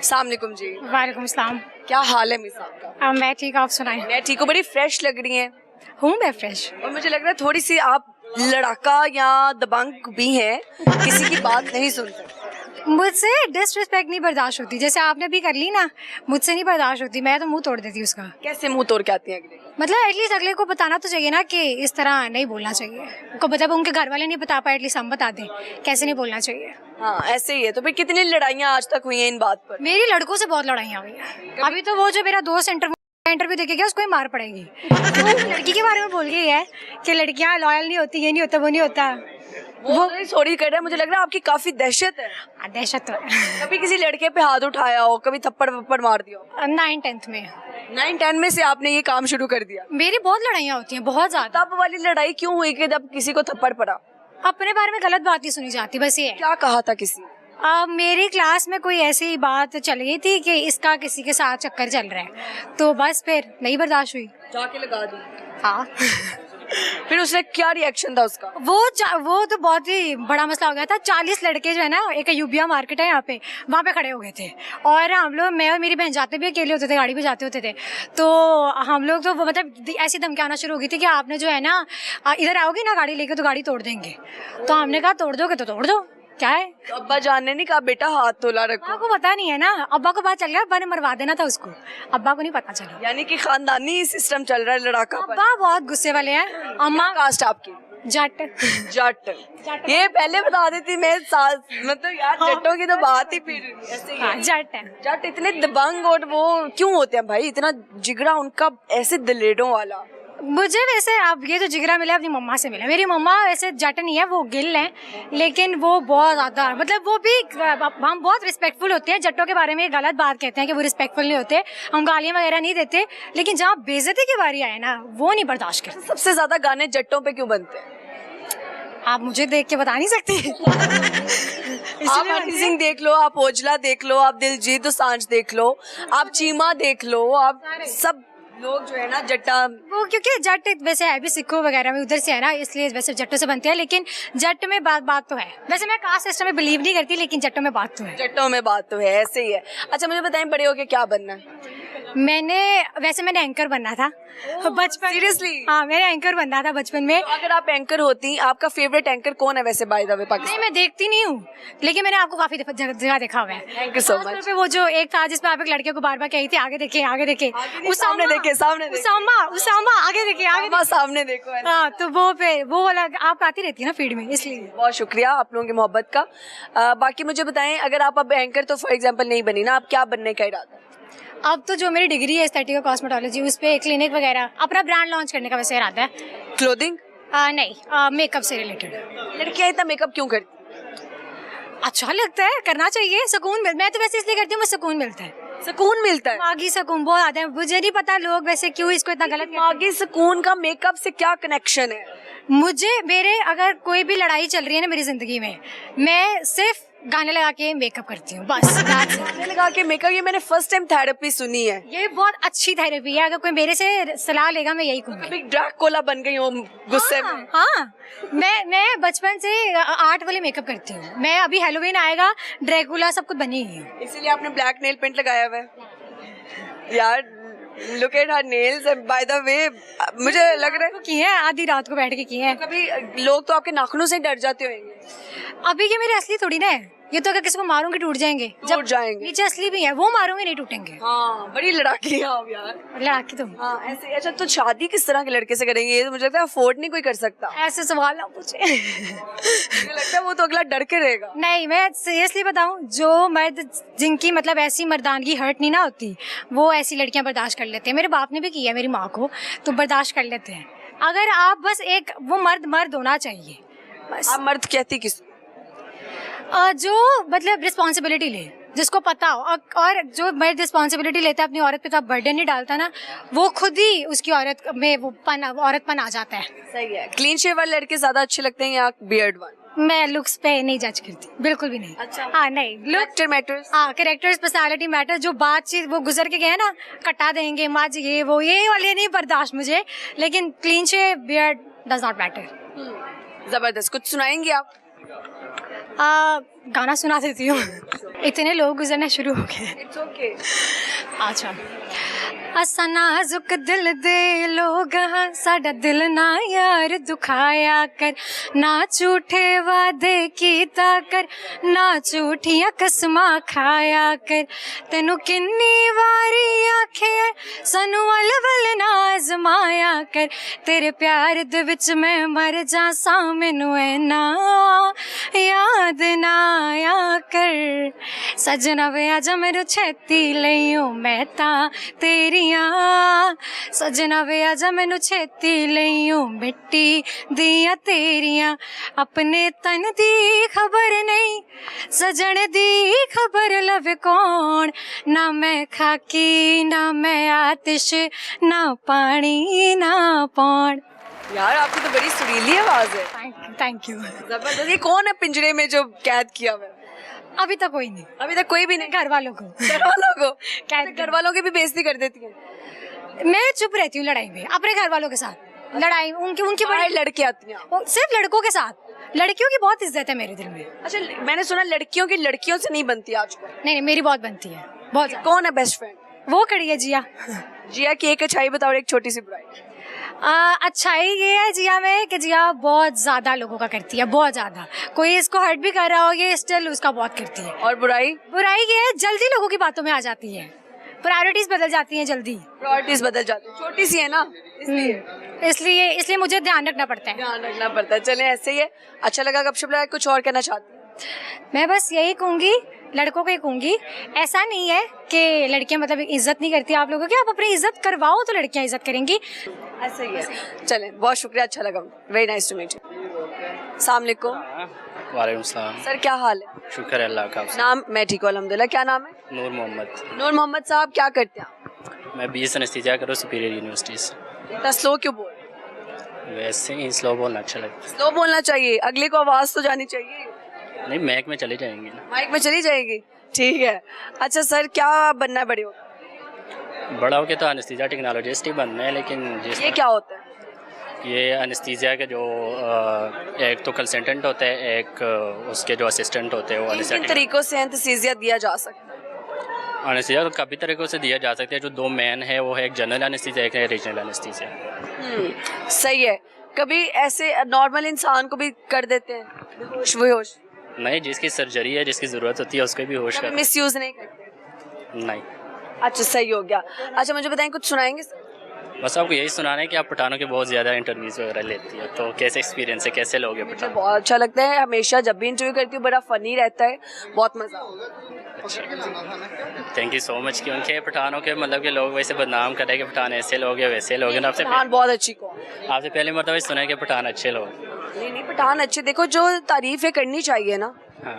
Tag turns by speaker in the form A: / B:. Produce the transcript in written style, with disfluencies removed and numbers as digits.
A: अस्सलामुअलैकुम जी।
B: वालेकुम सलाम।
A: क्या हाल है मिस आपका?
B: मैं ठीक, आप सुनाएं?
A: मैं ठीक हूँ। बड़ी फ्रेश लग रही हैं।
B: हूँ मैं फ्रेश।
A: और मुझे लग रहा है थोड़ी सी आप लड़ाका या दबंग भी हैं, किसी की बात नहीं सुन सकते।
B: मुझसे डिसरिस्पेक्ट नहीं बर्दाश्त होती, जैसे आपने भी कर ली ना, मुझसे नहीं बर्दाश्त होती। मैं तो मुंह तोड़ देती उसका।
A: कैसे मुंह तोड़ के आती हैं अगले?
B: मतलब एटलीस्ट अगले को बताना तो चाहिए ना कि इस तरह नहीं बोलना चाहिए को, मतलब उनके घर वाले नहीं बता पाए, एटलीस्ट हम बता दें कैसे नहीं बोलना चाहिए।
A: हाँ ऐसे ही है। तो फिर कितनी लड़ाइयाँ आज तक हुई हैं इन बात पर?
B: मेरी लड़कों से बहुत लड़ाइयाँ हुई हैं। अभी तो वो जो मेरा दोस्त इंटरव्यू देके गया उसको ही मार पड़ेगी। तो लड़की के बारे में बोल गई है कि लड़कियाँ लॉयल नहीं होती, ये नहीं होता, वो नहीं होता।
A: वो सॉरी कर रहे हैं। मुझे लग रहा है आपकी काफी दहशत है।
B: दहशत तो है।
A: कभी किसी लड़के पे हाथ उठाया हो, कभी थप्पड़ वप्पड़ मार दिया हो?
B: 9-10 में।
A: 9-10 में से आपने ये काम शुरू कर दिया?
B: मेरी बहुत लड़ाइयाँ होती हैं, बहुत ज्यादा।
A: तब वाली लड़ाई क्यों हुई कि जब किसी को थप्पड़ पड़ा?
B: अपने बारे में गलत बात नहीं सुनी जाती, बस ये है।
A: क्या कहा था किसी?
B: मेरी क्लास में कोई ऐसी बात चल गई थी कि इसका किसी के साथ चक्कर चल रहा है, तो बस फिर नहीं बर्दाश्त हुई,
A: जाके लगा दी।
B: हाँ।
A: फिर उसने क्या रिएक्शन था उसका?
B: वो तो बहुत ही बड़ा मसला हो गया था। 40 लड़के जो है ना, एक यूबिया मार्केट है यहाँ पे, वहाँ पे खड़े हो गए थे। और हम लोग, मैं और मेरी बहन जाते भी अकेले होते थे, गाड़ी पे जाते होते थे। तो हम लोग तो मतलब ऐसी धमकी आना शुरू हो गई थी कि आपने जो है ना, इधर आओगे ना गाड़ी लेके तो गाड़ी तोड़ देंगे। तो हमने कहा तोड़ दोगे तो तोड़ दो, क्या है।
A: तो अब्बा जान ने नहीं कहा बेटा हाथ तोला रखो?
B: अब्बा को पता नहीं है ना, अब्बा को पता चल गया, अब्बा ने मरवा देना था उसको, अब्बा को नहीं पता चला।
A: यानी कि खानदानी सिस्टम चल रहा है लड़ाका पर।
B: अब्बा बहुत गुस्से वाले हैं। अम्मा
A: कास्ट आपकी?
B: जट।
A: जट। ये पहले बता देती मैं मतलब यार जट्टों की तो बात ही फिर ऐसे ही है।
B: जट है।
A: जट इतने दबंग और वो क्यों होते हैं भाई, इतना जिगरा उनका ऐसे दलेरों वाला?
B: मुझे वैसे अब ये जो जिगरा मिला अपनी मम्मा से मिला। मेरी मम्मा वैसे जट नहीं है, वो गिल है, लेकिन वो बहुत ज़्यादा, मतलब वो भी, हम बहुत रिस्पेक्टफुल होते हैं। जट्टों के बारे में गलत बात कहते हैं कि वो रिस्पेक्टफुल नहीं होते, हम गालियाँ वगैरह नहीं देते, लेकिन जहाँ बेइज्जती की बारी आए ना, वो नहीं बर्दाश्त करते।
A: सबसे ज्यादा गाने जट्टों पे क्यों बनते हैं?
B: आप मुझे देख के बता नहीं सकती।
A: आप हनी सिंह देख लो, आप ओजला देख लो, आप दिलजीत दोसांझ देख लो, आप चीमा देख लो, आप सब लोग जो है ना जट्टा,
B: वो क्योंकि जट वैसे है भी सिखों वगैरह में उधर से है ना, इसलिए वैसे जट्टों से बनते हैं। लेकिन जट में बात तो है। वैसे मैं कास्ट सिस्टम में बिलीव नहीं करती, लेकिन जट्टों में बात तो है।
A: जट्टों में बात तो है, ऐसे ही है। अच्छा मुझे बताएं, बड़े होके क्या बनना है?
B: मैंने एंकर बनना था बचपन।
A: सीरियसली?
B: हाँ, मैंने एंकर बनना था बचपन में।
A: तो अगर आप एंकर होती, आपका फेवरेट एंकर कौन है वैसे बाय द वे
B: नहीं,
A: पाकिस्तान?
B: मैं देखती नहीं हूँ, लेकिन मैंने आपको काफी जगह देखा हुआ है।
A: थैंक यू सो
B: खासतौर
A: मच।
B: पे वो जो एक था जिसमें आप एक लड़के को बार बार कही थी, आगे देखे आगे देखे,
A: सामने देखे, सामने देखे।
B: उसामा आगे देखे आगे देखे।
A: सामने देखो ऐसे।
B: हाँ, तो वो वाला आप आती रहती है ना फीड में, इसलिए।
A: बहुत शुक्रिया आप लोगों की मोहब्बत का। बाकी मुझे बताएं, अगर आप अब एंकर तो फॉर एग्जांपल नहीं बनी ना, आप क्या बनने का इरादा है?
B: अब तो जो मेरी डिग्री है एस्थेटिक और कॉस्मेटोलॉजी, उस पे क्लिनिक वगैरह अपना ब्रांड लॉन्च करने का वैसे इरादा है।
A: क्लोथिंग?
B: नहीं, मेकअप से रिलेटेड।
A: लड़कियां इतना मेकअप क्यों करती?
B: अच्छा लगता है, करना चाहिए, सुकून मिलता है। मैं तो वैसे इसलिए करती हूँ, मुझे सुकून मिलता है।
A: सुकून मिलता है?
B: दिमागी सुकून बहुत आता है। मुझे नहीं पता लोग वैसे क्यों इसको इतना गलत कहते हैं।
A: दिमागी सुकून का मेकअप से क्या कनेक्शन है?
B: मेरे अगर कोई भी लड़ाई चल रही है ना मेरी जिंदगी में, मैं सिर्फ गाने लगा के मेकअप करती हूँ, बस।
A: गाने लगा के मेकअप, ये मैंने फर्स्ट टाइम थेरेपी सुनी है।
B: ये बहुत अच्छी थेरेपी है। अगर कोई मेरे से सलाह लेगा, मैं यही कहूँगी।
A: कभी ड्रैकुला बन गई हो गुस्से में?
B: हाँ, मैं बचपन से आर्ट वाले मेकअप करती हूँ। मैं अभी हेलोवीन आएगा, ड्रैकुला सब कुछ बनी हुई हूँ।
A: इसीलिए आपने ब्लैक नेल पेंट लगाया हुआ है? यार look at her nails by the way. मुझे लग रहा है
B: की है, आधी रात को बैठ के की है।
A: कभी लोग तो आपके नाखूनों से डर जाते होंगे।
B: अभी ये मेरे असली थोड़ी ना है, ये तो अगर किसी को मारूंगी टूट जाएंगे।
A: टूट जाएंगे।
B: नीचे असली भी है, वो मारूंगे नहीं टूटेंगे।
A: हाँ, बड़ी लड़ाकी है आप यार।
B: लड़ाकी तुम।
A: हाँ ऐसे। अच्छा तो शादी किस तरह के लड़के से करेंगे? ये तो मुझे लगता है अफोर्ड नहीं कोई कर सकता।
B: ऐसे सवाल ना पूछे।
A: मुझे लगता है वो तो अगला डर के रहेगा।
B: नहीं, मैं सीरियसली बताऊं, जो मर्द जिनकी मतलब ऐसी मर्दानगी हर्ट नहीं ना होती, वो ऐसी लड़कियां बर्दाश्त कर लेते हैं। मेरे बाप ने भी किया मेरी माँ को, तो बर्दाश्त कर लेते हैं। अगर आप बस एक वो मर्द होना चाहिए बस।
A: आप मर्द कहती किस?
B: जो मतलब रिस्पॉन्सिबिलिटी ले, जिसको पता हो। और जो मर्द रिस्पॉन्सिबिलिटी लेता है अपनी औरत पे, तो बर्डन नहीं डालता ना, वो खुद ही उसकी औरत में वो औरतपन आ जाता है।
A: सही है। क्लीन शेव वाले लड़के ज्यादा अच्छे लगते हैं या बियर्ड वाले?
B: मैं लुक्स पे नहीं जज करती, बिल्कुल भी नहीं।
A: अच्छा।
B: हाँ, नहीं,
A: कैरेक्टर मैटर्स।
B: हाँ, कैरेक्टर्स, पर्सनालिटी मैटर। जो बातचीत वो गुजर के गए ना, कटा देंगे माज, ये वाले नहीं बर्दाश्त मुझे। लेकिन clean shave, beard does not matter.
A: जबरदस्त। कुछ सुनाएंगे आप?
B: गाना सुना देती हूँ। इतने लोग गुजरना शुरू हो गए।
A: It's okay.
B: अच्छा, असा नाजुक दिल दे लोग हाँ, साडा दिल ना यार दुखाया कर, ना झूठे वादे कीता कर, ना झूठियां कसमां खाया कर, तेनू किन्नी वारी आखे सानू अल ना आजमाया कर, तेरे प्यार दे विच मैं मर जासां मैनू ऐना याद ना आया कर, सजना वे आजा मेनू छेती लईओ मैं तां तेरियां, सजना वे आजा मैनू छेती लईओ मिट्टी दियां तेरियां, अपने तन दी खबर नहीं सजन दी खबर लवे कौन, ना मैं खाकी ना मैं आतिश ना पानी ना पौन।
A: यार आपकी तो बड़ी सुरीली आवाज है।
B: Thank you.
A: जबरदस्त। ये कौन है पिंजरे में जो कैद किया हुआ है?
B: अभी तक कोई नहीं,
A: अभी तक कोई भी नहीं।
B: घर वालों को
A: घर वालों को
B: कैद
A: घर वालों की भी बेइज्जती कर देती है।
B: मैं चुप रहती हूँ लड़ाई में, अपने घर वालों के साथ लड़ाई उनकी
A: बड़ी लड़की आती हैं।
B: सिर्फ लड़कों के साथ, लड़कियों की बहुत इज्जत है मेरे दिल में।
A: अच्छा, मैंने सुना लड़कियों की लड़कियों से नहीं बनती आजकल।
B: नहीं मेरी बहुत बनती है, बहुत ज्यादा।
A: कौन है बेस्ट फ्रेंड?
B: वो खड़ी है जिया।
A: जिया की एक अच्छाई बताओ और एक छोटी सी बुराई।
B: अच्छाई ये है जिया में कि जिया बहुत ज्यादा लोगों का करती है, बहुत ज्यादा। कोई इसको हर्ट भी कर रहा हो ये स्टिल उसका बहुत करती है।
A: और बुराई?
B: बुराई ये है जल्दी लोगों की बातों में आ जाती है, प्रायोरिटीज बदल जाती हैं जल्दी।
A: प्रायोरिटीज बदल जाती है, छोटी सी है ना
B: इसलिए मुझे ध्यान रखना पड़ता है।
A: ध्यान रखना पड़ता है। चले ऐसे ही है। अच्छा लगा गपशप लगा। कुछ और कहना चाहती हूँ?
B: मैं बस यही कहूँगी, लड़कों को ही कहूँगी, ऐसा नहीं है कि लड़कियां मतलब इज्जत नहीं करती आप लोगों की, आप अपनी इज्जत करवाओ तो लड़कियां इज्जत करेंगी।
A: ऐसे ही है। चलें, बहुत शुक्रिया, अच्छा लगा, very nice to meet you. अस्सलाम वालेकुम।
C: वालेकुम सलाम।
A: सर क्या हाल है?
C: शुक्र है अल्लाह का।
A: नाम? मैं ठीक हूँ अल्हम्दुलिल्लाह। क्या नाम है?
C: नूर मोहम्मद।
A: नूर मोहम्मद साहब, क्या करते हैं आप?
C: मैं BS एनेस्थीसिया करूँ सुपीरियर यूनिवर्सिटी से।
A: इतना स्लो क्यों बोल?
C: वैसे ही स्लो बोलना अच्छा लगता
A: स्लो बोलना चाहिए, अगले को आवाज़ तो जानी चाहिए।
C: है। नहीं मैक में चली जाएंगी ना।
A: माइक में चली जाएगी, ठीक है। अच्छा सर, क्या बनना है बड़े हो?
C: बड़ा हो के तो एनेस्थीसिया टेक्नोलॉजिस्ट ही बनना है, लेकिन
A: ये क्या होता है?
C: ये एनेस्थीसिया के जो एक तो कंसल्टेंट होता है, एक उसके जो असिस्टेंट होते हैं वो
A: किन तरीकों से एनेस्थीसिया दिया जा सकता है?
C: एनेस्थीसिया तो काफ़ी तरीक़ों से दिया जा सकता है। जो दो मेन है वो है एक जनरल एनेस्थीसिया, एक है रीजनल एनेस्थीसिया।
A: सही है। कभी ऐसे नॉर्मल इंसान को भी कर देते हैं बेहोश?
C: नहीं, जिसकी सर्जरी है, जिसकी ज़रूरत होती है उसको भी होश कर।
A: मिसयूज़ नहीं करते?
C: नहीं।
A: अच्छा, सही हो गया। अच्छा मुझे बताएं, कुछ सुनाएंगे सर?
C: बस आपको यही सुनाना है कि आप पठानों के बहुत ज़्यादा इंटरव्यूज़ वगैरह लेती है, तो कैसे एक्सपीरियंस है, कैसे लोगे
A: मुझे
C: पठान?
A: बहुत अच्छा लगता है, हमेशा जब भी इंटरव्यू करती हूँ बड़ा फ़नी रहता है, बहुत मज़ा आता है।
C: अच्छा, थैंक यू सो मच। क्योंकि पठानों के मतलब के लोग वैसे बदनाम कर रहे हैं कि पठान ऐसे लोग हैं वैसे लोग हैं ना।
A: पठान बहुत अच्छी को
C: आपसे पहले मतलब सुना है कि पठान अच्छे लोग।
A: नहीं, पठान अच्छे। देखो, जो तारीफ़ें करनी चाहिए ना,
C: हाँ,